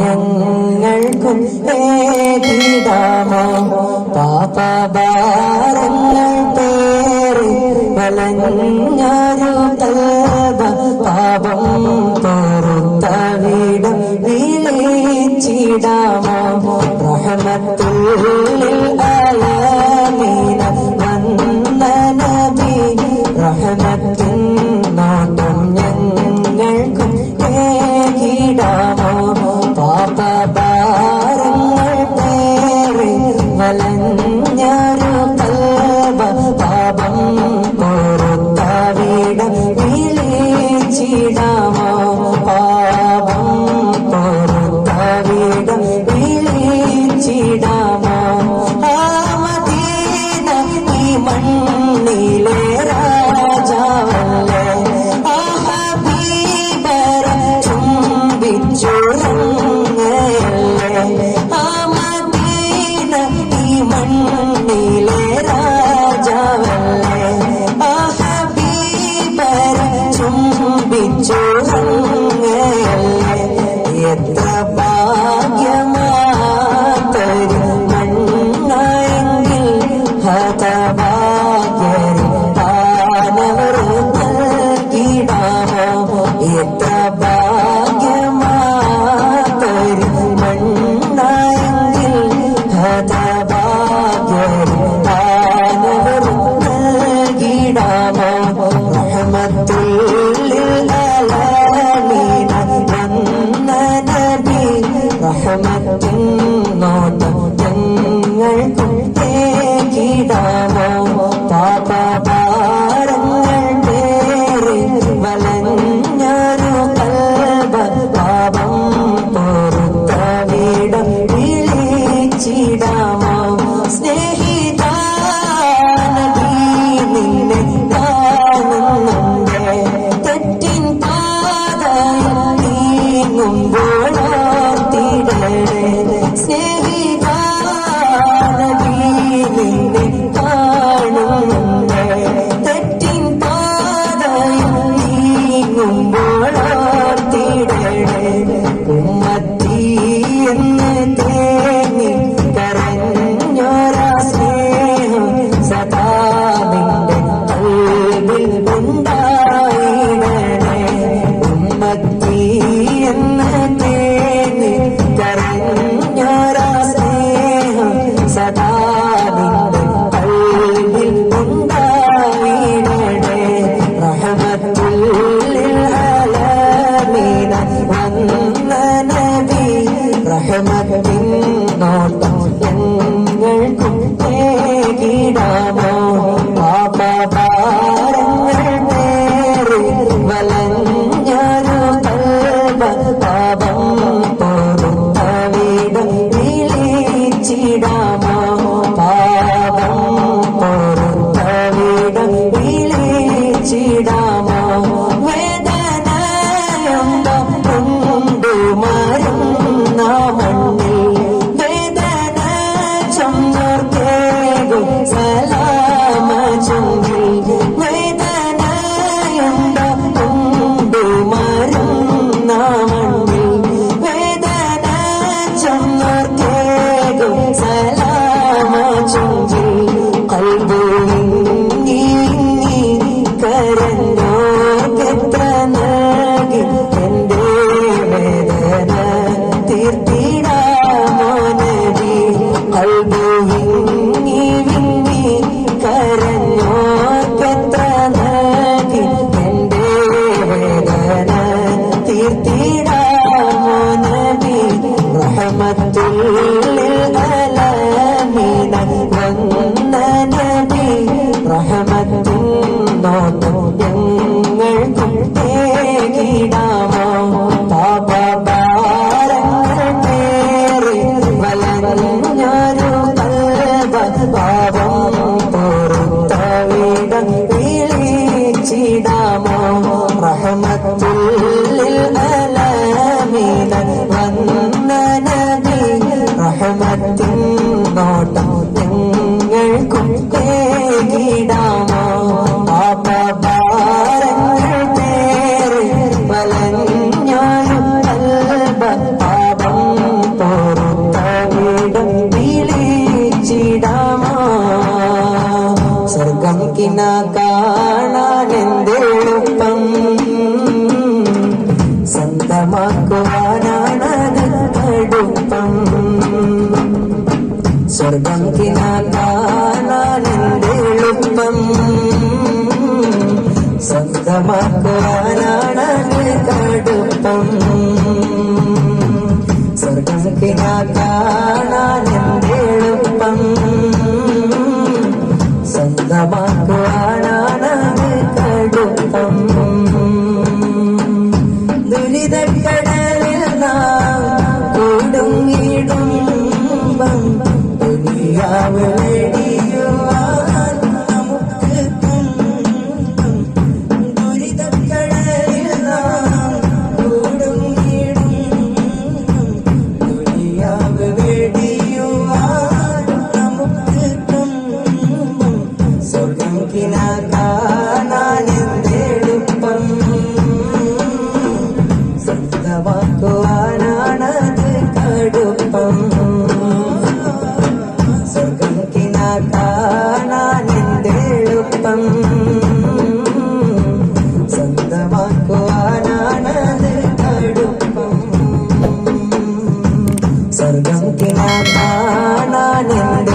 ഞങ്ങൾക്കും ഏകിടാമോ പാപഭാരങ്ങൾ പേറി വലഞ്ഞൊരു തൽബ പാപം പൊറുത്തവിടം വിളിച്ചിടാമോ റഹ്മത്തുൽ ആലമീന വന്ന നബി റഹ്മത്തിൻ നോട്ടം ഞങ്ങൾക്കും ഏകിടാമോ പാപഭാരങ്ങൾ പേറി വലഞ്ഞൊരു തൽബ പാപം പൊറുത്തവിടം വിളിച്ചിടാമോ പാപം പൊറുത്തവിടം വിളിച്ചിടാമോ ആ മദീന ഈ മണ്ണിലെ രാജാവല്ലേ ആ ഹബീബരെ ചുംബിച്ചുറങ്ങല്ലേ ആ മദീന ഈ മണ്ണിലെ രാജാവല്ലേ ആ ഹബീബരെ ചുംബിച്ചുറങ്ങല്ലേ എത്ര ഭാഗ്യമാത്തൊരു മണ്ണായെങ്കിൽ ഹതഭാഗ്യരെ പാനവർ നൽകിടാമോ എത്ര ഭാഗ്യമാത്തൊരു മണ്ണായെങ്കിൽ ഹതഭാഗ്യരെ പാനവർ നൽകിടാമോ റഹ്മത്തുൽ ആലമീന വന്ന നബി റഹ്മത്തിൻ നോട്ടം ഞങ്ങൾക്കും ഏകിടാമോ പാപഭാരങ്ങൾ പേറി വലഞ്ഞൊരു തൽബ പാപം പൊറുത്തവിടം വിളിച്ചിടാമോ സ്നേഹിതാ നബി നിന്നെ കാണുന്നുണ്ടേ തെറ്റിൻ പാതയിൽ നീങ്ങുമ്പോൾ ഓർത്തിടണേ സ്നേഹിതാ നബി നിന്നെ കാണുന്നുണ്ടേ തെറ്റിൻ പാതയിൽ നീങ്ങുമ്പോൾ ഓർത്തിടണേ ഉമ്മത്തി എന്ന് തേങ്ങി കരഞ്ഞൊരാ സ്നേഹം സദാ നിന്റെ കൽബിൽ ഉണ്ടായിടണേ ഉമ്മത്തി എന്ന് തേങ്ങി കരഞ്ഞൊരാ സ്നേഹം സദാ നിന്റെ കൽബിൽ ഉണ്ടായിടണേ റഹ്മത്തുൽ ആലമീന വന്ന നബി റഹ്മത്തിൻ നോട്ടം ഞങ്ങൾക്കും ഏകിടാമോ പാപഭാരങ്ങൾ പേറി വലഞ്ഞൊരു തൽബ പാപം പൊറുത്തവിടം വിളിച്ചിടാമോ പാപം പൊറുത്തവിടം വിളിച്ചിടാമോ വേദനയുണ്ടോ കൊണ്ടുമരുന്ന മണ്ണിൽ വേദന ചൊന്നോർക്കേകും സലാമ ചൊങ്കിൽ വേദനയുണ്ടോ കൊണ്ടുമരുന്ന മണ്ണിൽ വേദന ചൊന്നോർക്കേകും സലാമ ചൊങ്കിൽ കൽബുവിങ്ങി കരഞ്ഞോ എത്ര നൽകി എന്റെ വേദന തീർത്തിടാമോ നബി കൽബുവിങ്ങി കരഞ്ഞോ എത്ര നൽകി എന്റെ വേദന തീർത്തിടാമോ നബി റഹ്മത്തുൽ ആലമീന വന്ന നബി റഹ്മത്തിൻ നോട്ടം ഞങ്ങൾക്കും ഏകിടാമോ പാപഭാരങ്ങൾ പേറി വലഞ്ഞൊരു തൽബ പാപം പൊറുത്തവിടം വിളിച്ചിടാമോ റഹ്മത്തുൽ ആലമീന വന്ന നബി റഹ്മത്തിൻ നോട്ടം ഞങ്ങൾക്കും ഏകിടാമോ പാപഭാരങ്ങൾ പേറി വലഞ്ഞൊരു തൽബ പാപം കിന കാണാനെന്തെളുപ്പം സ്വന്തമാക്കുവാനാണത് കടുപ്പം സ്വർഗം കിന കാണാനെന്തെളുപ്പം സ്വന്തമാക്കുവാനാണത് കടുപ്പം സ്വർഗം കിന കാണാനെന്തെളുപ്പം സ്വന്തമാക്കുവാനാണത് കടുപ്പം ദുരിതക്കടലിൽ നാം കുടുങ്ങിടുമ്പം ദുനിയാവ് വെടിയുവാൻ നമുക്ക് തുമ്പം ദുരിതക്കടലിൽ നാം കുടുങ്ങിടുമ്പം ദുനിയാവ് വെടിയുവാൻ നമുക്ക് തുമ്പം സ്വർഗം കിന കാണാനെന്തെളുപ്പം സ്വന്തമാക്കുവാനാണത് കടുപ്പം സ്വർഗം കിന കാണാനെന്തെളുപ്പം സ്വന്തമാക്കുവാനാണത് കടുപ്പം സ്വർഗം കിന കാണാനെന്ത്